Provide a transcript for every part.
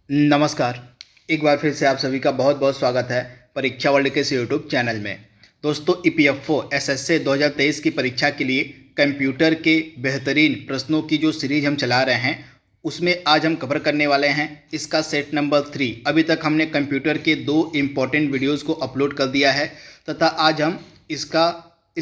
नमस्कार। एक बार फिर से आप सभी का बहुत बहुत स्वागत है परीक्षा वर्ल्ड के इस यूट्यूब चैनल में। दोस्तों, ईपीएफओ एसएससी 2023 की परीक्षा के लिए कंप्यूटर के बेहतरीन प्रश्नों की जो सीरीज हम चला रहे हैं उसमें आज हम कवर करने वाले हैं इसका सेट नंबर 3। अभी तक हमने कंप्यूटर के 2 इम्पॉर्टेंट वीडियोज़ को अपलोड कर दिया है तथा आज हम इस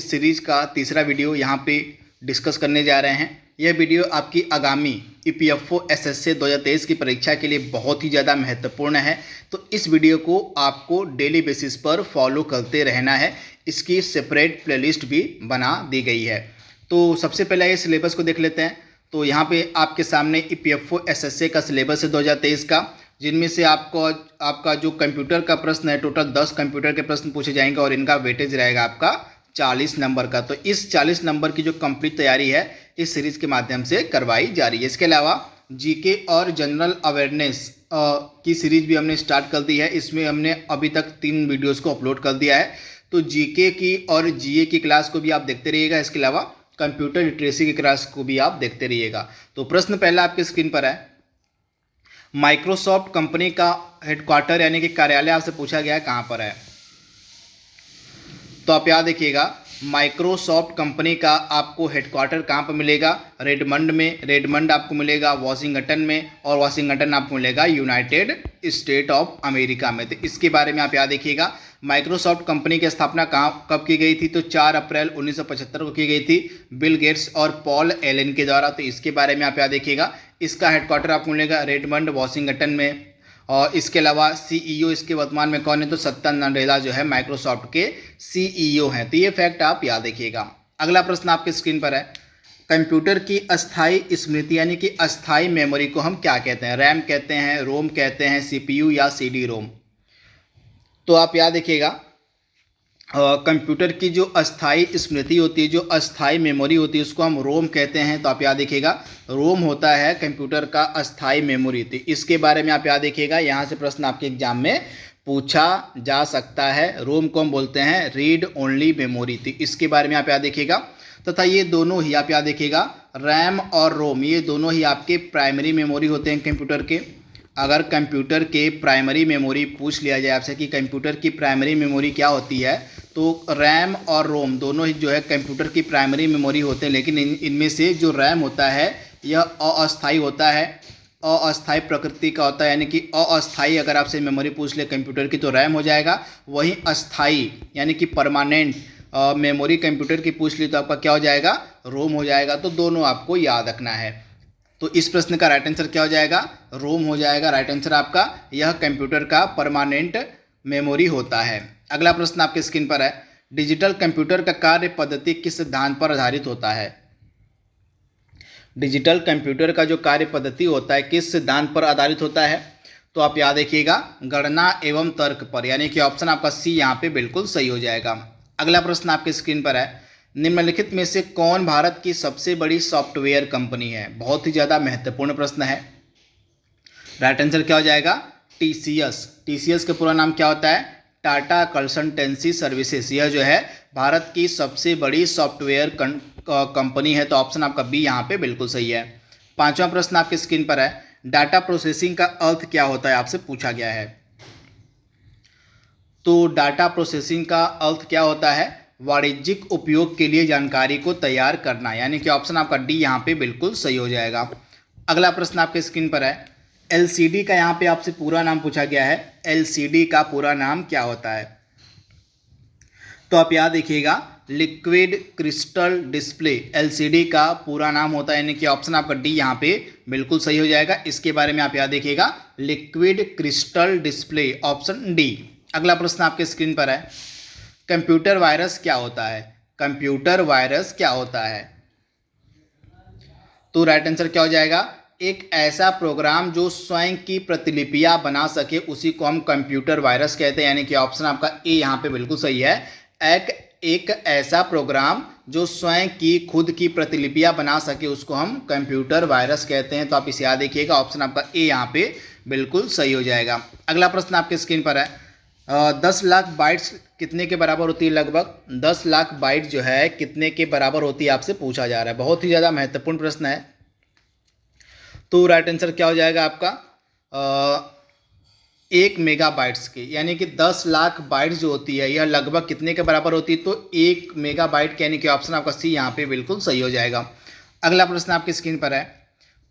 सीरीज का तीसरा वीडियो यहाँ पे डिस्कस करने जा रहे हैं। यह वीडियो आपकी आगामी ईपीएफओ एसएससी 2023 की परीक्षा के लिए बहुत ही ज़्यादा महत्वपूर्ण है, तो इस वीडियो को आपको डेली बेसिस पर फॉलो करते रहना है। इसकी सेपरेट प्लेलिस्ट भी बना दी गई है। तो सबसे पहले ये सिलेबस को देख लेते हैं। तो यहाँ पे आपके सामने ईपीएफओ एसएससी का सिलेबस है 2023 का, जिनमें से आपका जो कंप्यूटर का प्रश्न है, टोटल 10 कंप्यूटर के प्रश्न पूछे जाएंगे और इनका वेटेज रहेगा आपका 40 नंबर का। तो इस 40 नंबर की जो कंप्लीट तैयारी है इस सीरीज के माध्यम से करवाई जा रही है। इसके अलावा जीके और जनरल अवेयरनेस की सीरीज भी हमने स्टार्ट कर दी है। इसमें हमने अभी तक 3 वीडियोस को अपलोड कर दिया है। तो जीके की और जीए की क्लास को भी आप देखते रहिएगा। इसके अलावा कंप्यूटर लिटरेसी की क्लास को भी आप देखते रहिएगा। तो प्रश्न पहला आपकी स्क्रीन पर है। माइक्रोसॉफ्ट कंपनी का हेडक्वार्टर यानी कि कार्यालय आपसे पूछा गया है कहाँ पर है। तो आप याद देखिएगा, माइक्रोसॉफ्ट कंपनी का आपको हेडक्वार्टर कहाँ पर मिलेगा? रेडमंड में। रेडमंड आपको मिलेगा वाशिंगटन में, और वाशिंगटन आपको मिलेगा यूनाइटेड स्टेट ऑफ अमेरिका में। तो इसके बारे में आप याद देखिएगा, माइक्रोसॉफ्ट कंपनी की स्थापना कब की गई थी? तो 4 अप्रैल 1975 को की गई थी बिल गेट्स और पॉल एलन के द्वारा। तो इसके बारे में आप याद देखिएगा, इसका हेडक्वार्टर आपको मिलेगा रेडमंड वाशिंगटन में। और इसके अलावा सीईओ इसके वर्तमान में कौन है? तो सत्या नडेला जो है माइक्रोसॉफ्ट के सीईओ हैं। तो ये फैक्ट आप याद रखिएगा। अगला प्रश्न आपके स्क्रीन पर है। कंप्यूटर की अस्थायी स्मृति यानी कि अस्थायी मेमोरी को हम क्या कहते हैं? रैम कहते हैं, रोम कहते हैं, सीपीयू या सीडी रोम? तो आप याद रखिएगा, कंप्यूटर की जो अस्थाई स्मृति होती है, जो अस्थाई मेमोरी होती है, उसको हम रोम कहते हैं। तो आप याद देखिएगा, रोम होता है कंप्यूटर का अस्थाई मेमोरी। तो इसके बारे में आप याद देखिएगा, यहाँ से प्रश्न आपके एग्जाम में पूछा जा सकता है। रोम को हम बोलते हैं रीड ओनली मेमोरी। तो इसके बारे में आप याद देखिएगा। तथा ये दोनों ही आप याद देखिएगा, रैम और रोम, ये दोनों ही आपके प्राइमरी मेमोरी होते हैं कंप्यूटर के। अगर कंप्यूटर के प्राइमरी मेमोरी पूछ लिया जाए आपसे कि कंप्यूटर की प्राइमरी मेमोरी क्या होती है, तो रैम और रोम दोनों ही जो है कंप्यूटर की प्राइमरी मेमोरी होते हैं। लेकिन इनमें से जो रैम होता है यह अस्थायी होता है, अस्थायी प्रकृति का होता है। यानी कि अस्थायी अगर आपसे मेमोरी पूछ ले कंप्यूटर की तो रैम हो जाएगा, वहीं अस्थायी यानी कि परमानेंट मेमोरी कंप्यूटर की पूछ ली तो आपका क्या हो जाएगा? रोम हो जाएगा। तो दोनों आपको याद रखना है। तो इस प्रश्न का राइट आंसर क्या हो जाएगा? रोम हो जाएगा। राइट आंसर आपका, यह कंप्यूटर का परमानेंट मेमोरी होता है। अगला प्रश्न आपके स्क्रीन पर है। डिजिटल कंप्यूटर का कार्य पद्धति किस सिद्धांत पर आधारित होता है? डिजिटल कंप्यूटर का जो कार्य पद्धति होता है किस सिद्धांत पर आधारित होता है? तो आप याद रखिएगा, गणना एवं तर्क पर। यानी कि ऑप्शन आपका सी यहाँ पे बिल्कुल सही हो जाएगा। अगला प्रश्न आपके स्क्रीन पर है। निम्नलिखित में से कौन भारत की सबसे बड़ी सॉफ्टवेयर कंपनी है? बहुत ही ज़्यादा महत्वपूर्ण प्रश्न है। राइट आंसर क्या हो जाएगा? टीसीएस। टीसीएस का पूरा नाम क्या होता है? Tata consultancy services. यह जो है भारत की सबसे बड़ी सॉफ्टवेयर कंपनी है। तो ऑप्शन आपका बी यहाँ पे बिल्कुल सही है। 5वां प्रश्न आपके स्क्रीन पर है। डाटा प्रोसेसिंग का अर्थ क्या होता है? आपसे पूछा गया है। तो डाटा प्रोसेसिंग का अर्थ क्या होता है? वाणिज्यिक उपयोग के लिए जानकारी को तैयार करना। यानी कि ऑप्शन आपका डी यहाँ पे बिल्कुल सही हो जाएगा। अगला प्रश्न आपके स्क्रीन पर है। एलसीडी का यहाँ पे आपसे पूरा नाम पूछा गया है। एलसीडी का पूरा नाम क्या होता है? तो आप याद देखिएगा, लिक्विड क्रिस्टल डिस्प्ले एलसीडी का पूरा नाम होता है। यानी कि ऑप्शन आपका डी यहाँ पे बिल्कुल सही हो जाएगा। इसके बारे में आप याद देखिएगा, liquid crystal display, option D. अगला प्रश्न आपके स्क्रीन पर है। कंप्यूटर वायरस क्या होता है? कंप्यूटर वायरस क्या होता है? तो राइट आंसर क्या हो जाएगा? एक ऐसा प्रोग्राम जो स्वयं की प्रतिलिपियां बना सके उसी को हम कंप्यूटर वायरस कहते हैं। यानी कि ऑप्शन आपका ए यहाँ पे बिल्कुल सही है। एक ऐसा प्रोग्राम जो स्वयं की खुद की प्रतिलिपियां बना सके उसको हम कंप्यूटर वायरस कहते हैं। तो आप इसे याद देखिएगा, ऑप्शन आपका ए यहाँ पे बिल्कुल सही हो जाएगा। अगला प्रश्न आपके स्क्रीन पर है। 10 लाख बाइट्स कितने के बराबर होती है? लगभग 10 लाख बाइट जो है कितने के बराबर होती है आपसे पूछा जा रहा है। बहुत ही ज़्यादा महत्वपूर्ण प्रश्न है। तो राइट आंसर क्या हो जाएगा आपका? 1 मेगाबाइट्स की, यानी कि 10 लाख बाइट्स जो होती है यह लगभग कितने के बराबर होती है, तो 1 मेगाबाइट, यानी कि ऑप्शन आपका सी यहाँ पे बिल्कुल सही हो जाएगा। अगला प्रश्न आपकी स्क्रीन पर है,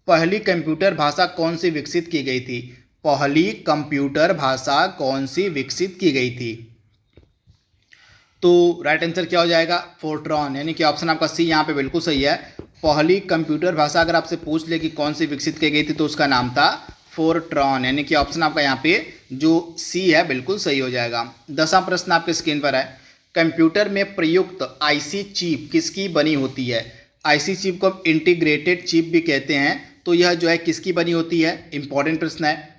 पहली कंप्यूटर भाषा कौन सी विकसित की गई थी? पहली कंप्यूटर भाषा कौन सी विकसित की गई थी? तो राइट आंसर क्या हो जाएगा? फोर्ट्रॉन, यानी कि ऑप्शन आपका सी यहाँ पे बिल्कुल सही है। पहली कंप्यूटर भाषा अगर आपसे पूछ ले कि कौन सी विकसित की गई थी तो उसका नाम था फोर्ट्रॉन, यानी कि ऑप्शन आपका यहाँ पे जो सी है बिल्कुल सही हो जाएगा। 10वां प्रश्न आपके स्क्रीन पर है, कंप्यूटर में प्रयुक्त आईसी चिप किसकी बनी होती है? आईसी चिप को हम इंटीग्रेटेड चिप भी कहते हैं, तो यह जो है किसकी बनी होती है? इंपॉर्टेंट प्रश्न है।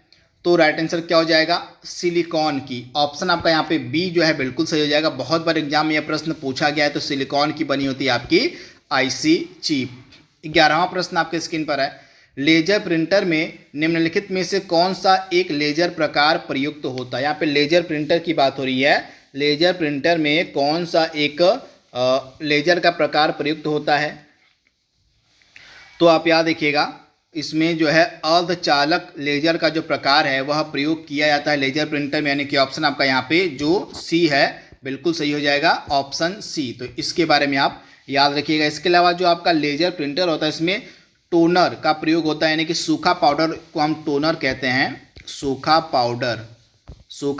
तो राइट आंसर क्या हो जाएगा? सिलिकॉन की। ऑप्शन आपका यहाँ पे बी जो है बिल्कुल सही हो जाएगा। बहुत बार एग्जाम में यह प्रश्न पूछा गया है, तो सिलिकॉन की बनी होती है आपकी आईसी चिप। 11वां प्रश्न आपके स्क्रीन पर है, लेजर प्रिंटर में निम्नलिखित में से कौन सा एक लेजर प्रकार प्रयुक्त होता है? यहाँ पे लेजर प्रिंटर की बात हो रही है। लेजर प्रिंटर में कौन सा एक लेजर का प्रकार प्रयुक्त होता है? तो आप याद देखिएगा, इसमें जो है अर्धचालक लेजर का जो प्रकार है वह प्रयोग किया जाता है लेजर प्रिंटर में, यानी कि ऑप्शन आपका यहाँ पे जो सी है बिल्कुल सही हो जाएगा, ऑप्शन सी। तो इसके बारे में आप याद रखिएगा। इसके अलावा जो आपका लेजर प्रिंटर होता है इसमें टोनर का प्रयोग होता है, यानी कि सूखा पाउडर को हम टोनर कहते हैं। सूखा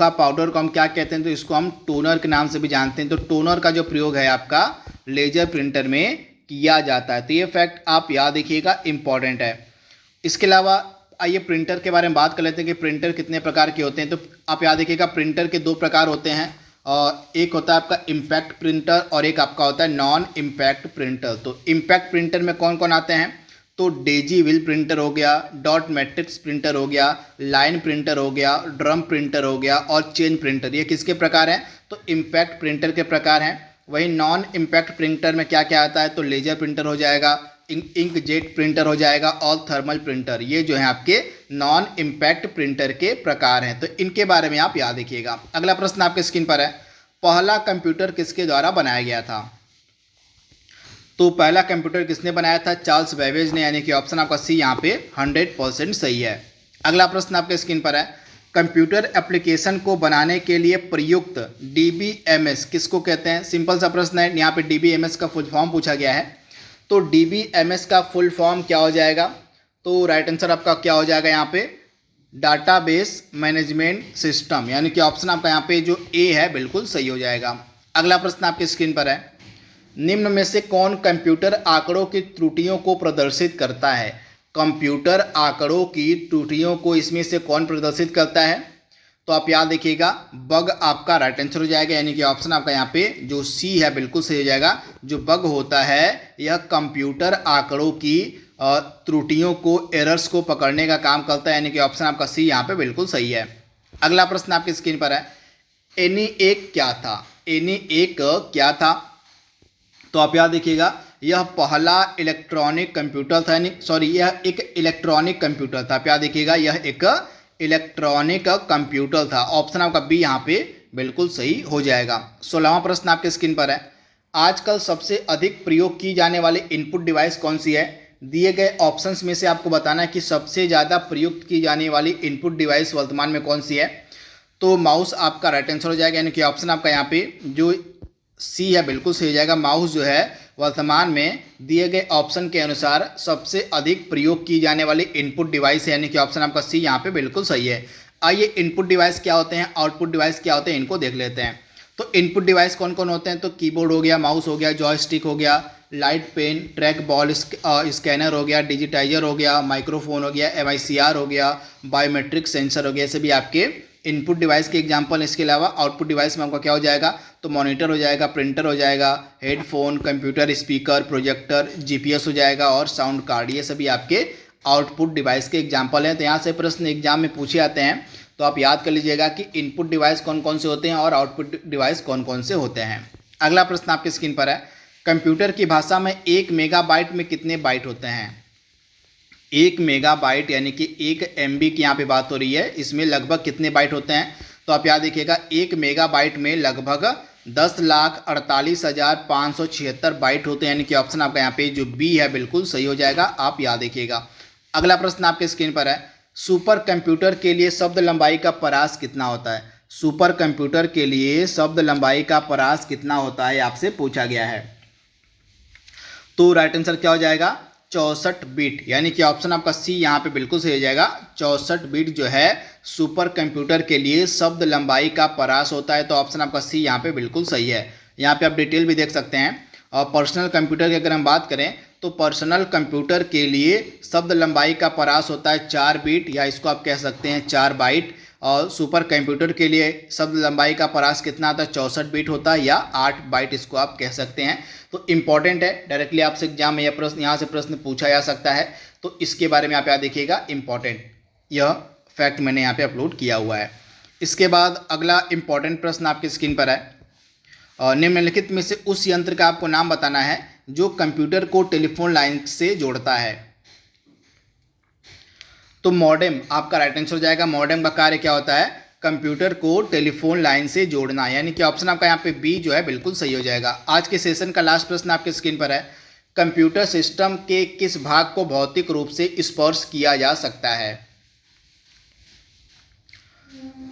पाउडर को हम क्या कहते हैं? तो इसको हम टोनर के नाम से भी जानते हैं। तो टोनर का जो प्रयोग है आपका लेजर प्रिंटर में किया जाता है। तो ये फैक्ट आप याद रखिएगा, इंपॉर्टेंट है। इसके अलावा आइए प्रिंटर के बारे में बात कर लेते हैं कि प्रिंटर कितने प्रकार के होते हैं। तो आप याद रखिएगा, प्रिंटर के 2 प्रकार होते हैं, और एक होता है आपका इम्पैक्ट प्रिंटर और एक आपका होता है नॉन इम्पैक्ट प्रिंटर। तो इम्पैक्ट प्रिंटर में कौन कौन आते हैं? तो डेजी व्हील प्रिंटर हो गया, डॉट मैट्रिक्स प्रिंटर हो गया, लाइन प्रिंटर हो गया, ड्रम प्रिंटर हो गया और चेन प्रिंटर। ये किसके प्रकार हैं? तो इम्पैक्ट प्रिंटर के प्रकार हैं। वही नॉन इम्पैक्ट प्रिंटर में क्या क्या आता है? तो लेजर प्रिंटर हो जाएगा, इंक जेट प्रिंटर हो जाएगा और थर्मल प्रिंटर। ये जो है आपके नॉन इम्पैक्ट प्रिंटर के प्रकार हैं। तो इनके बारे में आप याद रखिएगा। अगला प्रश्न आपके स्क्रीन पर है, पहला कंप्यूटर किसके द्वारा बनाया गया था? तो पहला कंप्यूटर किसने बनाया था? चार्ल्स बेबेज ने, यानी कि ऑप्शन आपका सी यहाँ पे 100% सही है। अगला प्रश्न आपके स्क्रीन पर है, कंप्यूटर एप्लीकेशन को बनाने के लिए प्रयुक्त DBMS किसको कहते हैं? सिंपल सा प्रश्न है, यहाँ पे DBMS का फुल फॉर्म पूछा गया है। तो DBMS का फुल फॉर्म क्या हो जाएगा? तो राइट आंसर आपका क्या हो जाएगा यहाँ पे? डाटाबेस मैनेजमेंट सिस्टम, यानी कि ऑप्शन आपका यहाँ पे जो ए है बिल्कुल सही हो जाएगा। अगला प्रश्न आपके स्क्रीन पर है, निम्न में से कौन कंप्यूटर आंकड़ों की त्रुटियों को प्रदर्शित करता है? कंप्यूटर आंकड़ों की त्रुटियों को इसमें से कौन प्रदर्शित करता है? तो आप याद देखिएगा, बग आपका राइट आंसर हो जाएगा, यानी कि ऑप्शन आपका यहाँ पे जो सी है बिल्कुल सही हो जाएगा। जो बग होता है यह कंप्यूटर आंकड़ों की त्रुटियों को, एरर्स को पकड़ने का काम करता है, यानी कि ऑप्शन आपका सी यहाँ पे बिल्कुल सही है। अगला प्रश्न आपकी स्क्रीन पर है, ENIAC क्या था? ENIAC क्या था? तो आप याद देखिएगा, यह पहला इलेक्ट्रॉनिक कंप्यूटर था, यह एक इलेक्ट्रॉनिक कंप्यूटर था। आप याद देखिएगा, यह एक इलेक्ट्रॉनिक कंप्यूटर था। ऑप्शन आपका बी यहाँ पे बिल्कुल सही हो जाएगा। 16वां प्रश्न आपके स्क्रीन पर है, आजकल सबसे अधिक प्रयोग की जाने वाली इनपुट डिवाइस कौन सी है? दिए गए ऑप्शंस में से आपको बताना है कि सबसे ज़्यादा प्रयुक्त की जाने वाली इनपुट डिवाइस वर्तमान में कौन सी है। तो माउस आपका राइट आंसर हो जाएगा, यानी कि ऑप्शन आपका यहाँ पे जो सी है बिल्कुल सही हो जाएगा। माउस जो है वर्तमान में दिए गए ऑप्शन के अनुसार सबसे अधिक प्रयोग की जाने वाली इनपुट डिवाइस है, यानी कि ऑप्शन आपका सी यहाँ पे बिल्कुल सही है। आइए इनपुट डिवाइस क्या होते हैं, आउटपुट डिवाइस क्या होते हैं, इनको देख लेते हैं। तो इनपुट डिवाइस कौन कौन होते हैं? तो कीबोर्ड हो गया, माउस हो गया, जॉयस्टिक हो गया, light pen, track ball, scanner हो गया, डिजिटाइजर हो गया, माइक्रोफोन हो गया, MICR हो गया, बायोमेट्रिक सेंसर हो गया। सभी आपके इनपुट डिवाइस के एग्जांपल। इसके अलावा आउटपुट डिवाइस में आपका क्या हो जाएगा? तो मॉनिटर हो जाएगा, प्रिंटर हो जाएगा, headphone, computer speaker, projector, GPS हो जाएगा और साउंड कार्ड। ये सभी आपके आउटपुट डिवाइस के एग्जांपल हैं। तो यहाँ से प्रश्न एग्जाम में पूछे जाते हैं, तो आप याद कर लीजिएगा कि इनपुट डिवाइस कौन कौन से होते हैं और आउटपुट डिवाइस कौन कौन से होते हैं। अगला प्रश्न आपकी स्क्रीन पर है, कंप्यूटर की भाषा में 1 मेगाबाइट में कितने बाइट होते हैं? 1 मेगाबाइट यानी कि 1 MB की यहाँ पे बात हो रही है, इसमें लगभग कितने बाइट होते हैं? तो आप याद देखिएगा, 1 मेगाबाइट में लगभग 10,48,576 बाइट होते हैं, यानी कि ऑप्शन आपका यहाँ पे जो बी है बिल्कुल सही हो जाएगा। आप याद देखिएगा। अगला प्रश्न आपके स्क्रीन पर है, सुपर कंप्यूटर के लिए शब्द लंबाई का परास कितना होता है? सुपर कंप्यूटर के लिए शब्द लंबाई का परास कितना होता है आपसे पूछा गया है। तो राइट आंसर क्या हो जाएगा? 64 बीट, यानी कि ऑप्शन आपका सी यहाँ पे बिल्कुल सही हो जाएगा। 64 बीट जो है सुपर कंप्यूटर के लिए शब्द लंबाई का परास होता है। तो ऑप्शन आपका सी यहाँ पे बिल्कुल सही है। यहाँ पे आप डिटेल भी देख सकते हैं। और पर्सनल कंप्यूटर की अगर हम बात करें तो पर्सनल कंप्यूटर के लिए शब्द लंबाई का परास होता है 4 बीट, या इसको आप कह सकते हैं 4 बाइट। और सुपर कंप्यूटर के लिए शब्द लंबाई का परास कितना आता है? 64 बीट होता है, या 8 बाइट इसको आप कह सकते हैं। तो इंपॉर्टेंट है, डायरेक्टली आपसे एग्जाम में यह प्रश्न यहाँ से प्रश्न पूछा जा सकता है। तो इसके बारे में आप याद देखिएगा, इंपॉर्टेंट यह फैक्ट मैंने यहाँ पे अपलोड किया हुआ है। इसके बाद अगला इंपॉर्टेंट प्रश्न आपकी स्क्रीन पर है। और निम्नलिखित में से उस यंत्र का आपको नाम बताना है जो कंप्यूटर को टेलीफोन लाइन से जोड़ता है। तो मॉडेम आपका राइट आंसर हो जाएगा। मॉडेम का कार्य क्या होता है? कंप्यूटर को टेलीफोन लाइन से जोड़ना, यानी कि ऑप्शन आपका यहाँ पे बी जो है बिल्कुल सही हो जाएगा। आज के सेशन का लास्ट प्रश्न आपके स्क्रीन पर है। कंप्यूटर सिस्टम के किस भाग को भौतिक रूप से स्पर्श किया जा सकता है?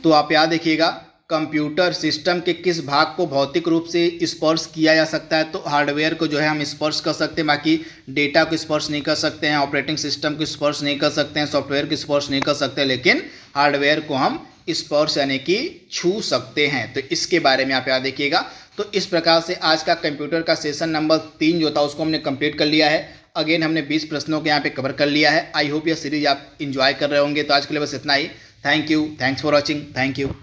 तो आप याद देखिएगा, कंप्यूटर सिस्टम के किस भाग को भौतिक रूप से स्पर्श किया जा सकता है? तो हार्डवेयर को जो है हम स्पर्श कर सकते हैं, बाकी डेटा को स्पर्श नहीं कर सकते हैं, ऑपरेटिंग सिस्टम को स्पर्श नहीं कर सकते हैं, सॉफ्टवेयर को स्पर्श नहीं कर सकते, लेकिन हार्डवेयर को हम स्पर्श यानी कि छू सकते हैं। तो इसके बारे में आप याद देखिएगा। तो इस प्रकार से आज का कंप्यूटर का सेशन नंबर 3 जो था उसको हमने कंप्लीट कर लिया है। अगेन हमने 20 प्रश्नों को यहाँ पे कवर कर लिया है। आई होप यह सीरीज आप इंजॉय कर रहे होंगे। तो आज के लिए बस इतना ही। Thank you, thanks for watching, thank you.